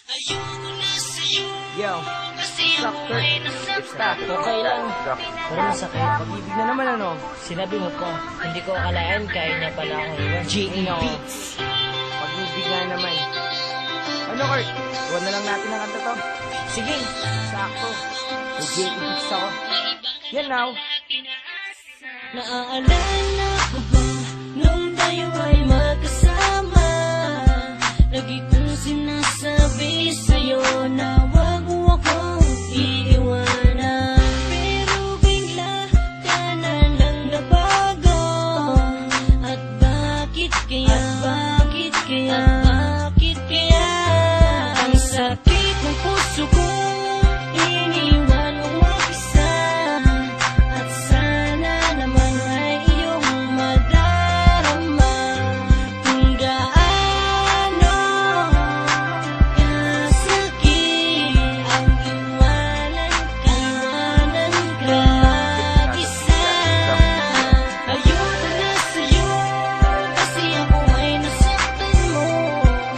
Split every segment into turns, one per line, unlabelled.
Yo, Doctor, it's that.
Okay lang. Pero masakit.
Pag-ibig na naman ano?
Sinabi mo pa, hindi ko akalain kaya niya pala akong iwan.
G.E. Beats. Pag-ibig na naman. Ano, Kurt? Huwag na lang natin ang kanta to.
Sige.
Sakto. May G.E. Beats ako. Yan now.
Naaalala ko ba nung tayo ay magkasama? Lagi kong sinasabi sa'yo na wag mo akong iiwanan. Pero bigla ka na lang nabago. At bakit kaya? Bakit kaya? Bakit kaya? Ang sakit ng puso ko, iniwan mo mag-isa. At sana naman ay iyong madarama kung gaano kasakit ang iwanan ka mag-isa. Ayoko na sa'yo kasi ako ay nasaktan mo.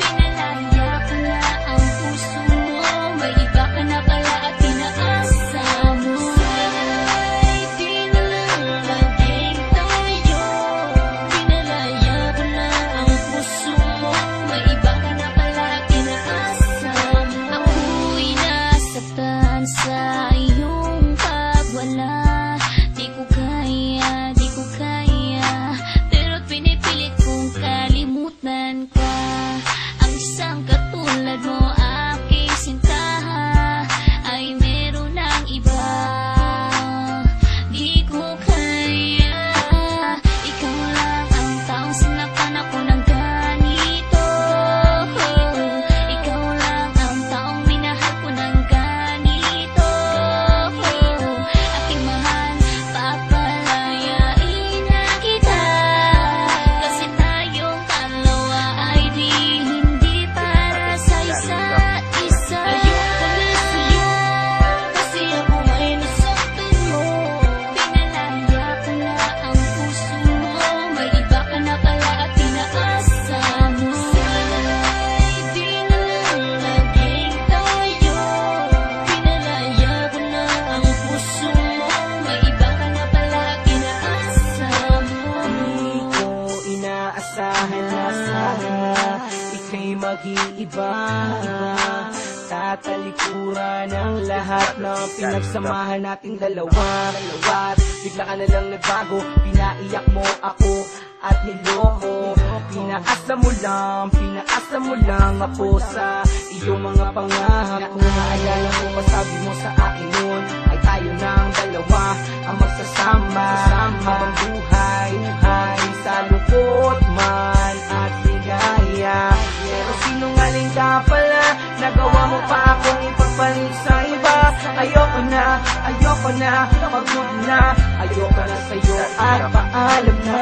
Pinalaya ko na ang puso mo, may iba ka na pala at pinaasa mo. Sana'y di na lang laging tayo. Pinalaya ko na ang puso mo, may iba ka na pala at pinaasa mo. Ako'y nasaktan sa iyong pagwala. Di ko kaya, di ko kaya, pero't pinipilit kong kalimutan ka. Ang isang katulad mo, aking sinta, ay meron ng iba. Di ko kaya, ikaw lang ang taong sinaktan ako ng ganito. Ikaw lang ang taong minahal ko ng ganito. Aking mahal, papalayain na kita, kasi tayong dalawa ay hindi para sa isa't isa. Ayoko na sa'yo kasi ako ay nasaktan mo. Pinalaya ko na ang puso mo, may iba ka na pala at pinaasa mo. Sana'y di na lang laging tayo. Pinalaya ko na ang puso mo, may iba ka na pala at pinaasa mo.
Di ko inaasahan na ika'y mag-iiba. Tatalikuran ang lahat ng pinagsamahan nating dalawa. At bigla ka na lang nagbago, pinaiyak mo ako at niloko. Pinaasa mo lang ako sa iyong mga pangako. Naalala mo pa sabi mo sa akin noon ay tayo ng dalawa ang magsasama habang buhay sa lungkot man at ligaya. Pero sinungaling ka pala, nagawa mo pa akong ipagpalit sa iba. Ayoko na, pagod na, ayoko na sa'yo at paalam na.